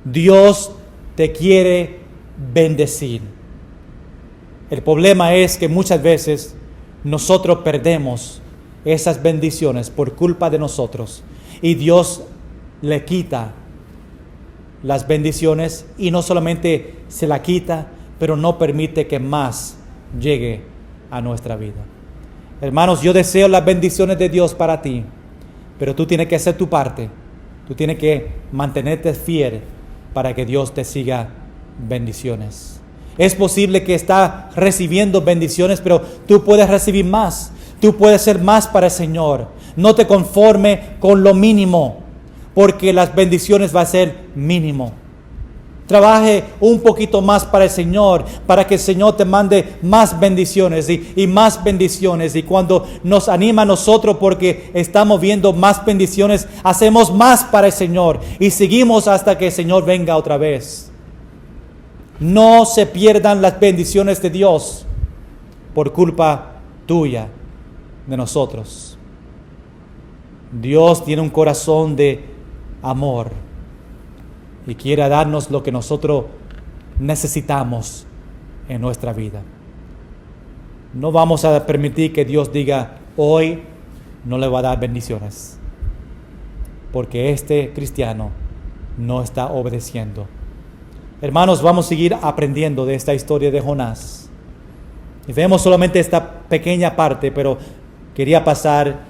Dios te quiere bendecir. El problema es que muchas veces nosotros perdemos esas bendiciones por culpa de nosotros. Y Dios le quita las bendiciones, y no solamente se la quita, pero no permite que más llegue a nuestra vida. Hermanos, yo deseo las bendiciones de Dios para ti, pero tú tienes que hacer tu parte. Tú tienes que mantenerte fiel para que Dios te siga bendiciones. Es posible que estás recibiendo bendiciones, pero tú puedes recibir más. Tú puedes ser más para el Señor. No te conformes con lo mínimo, porque las bendiciones van a ser mínimo. Trabaje un poquito más para el Señor, para que el Señor te mande más bendiciones y más bendiciones. Y cuando nos anima a nosotros porque estamos viendo más bendiciones, hacemos más para el Señor y seguimos hasta que el Señor venga otra vez. No se pierdan las bendiciones de Dios por culpa tuya, de nosotros. Dios tiene un corazón de amor y quiere darnos lo que nosotros necesitamos en nuestra vida. no vamos a permitir que Dios diga, hoy no le va a dar bendiciones, porque este cristiano no está obedeciendo. Hermanos, vamos a seguir aprendiendo de esta historia de Jonás. Y vemos solamente esta pequeña parte, pero quería pasar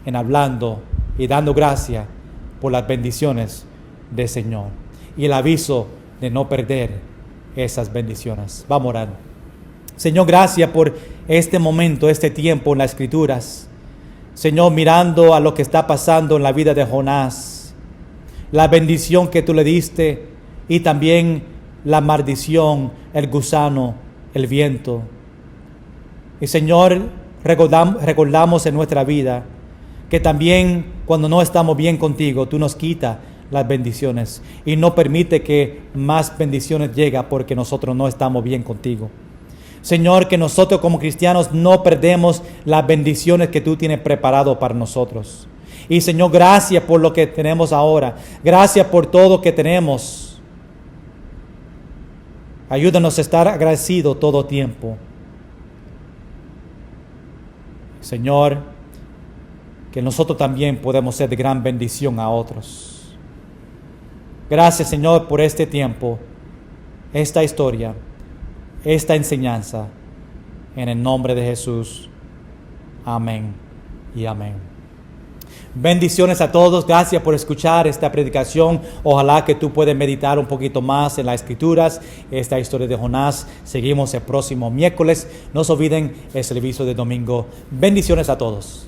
en hablando y dando gracia por las bendiciones del Señor y el aviso de no perder esas bendiciones. Vamos a orar. Señor, gracias por este momento, este tiempo en las Escrituras. Señor, mirando a lo que está pasando en la vida de Jonás, la bendición que tú le diste y también la maldición, el gusano, el viento. Y Señor, recordamos en nuestra vida que también cuando no estamos bien contigo, tú nos quitas las bendiciones y no permite que más bendiciones lleguen porque nosotros no estamos bien contigo. Señor, que nosotros como cristianos no perdemos las bendiciones que tú tienes preparado para nosotros. Y Señor, gracias por lo que tenemos ahora. Gracias por todo que tenemos. Ayúdanos a estar agradecidos todo tiempo. Señor, que nosotros también podemos ser de gran bendición a otros. Gracias, Señor, por este tiempo, esta historia, esta enseñanza. En el nombre de Jesús. Amén y amén. Bendiciones a todos. Gracias por escuchar esta predicación. Ojalá que tú puedas meditar un poquito más en las Escrituras, esta historia de Jonás. Seguimos el próximo miércoles. No se olviden el servicio de domingo. Bendiciones a todos.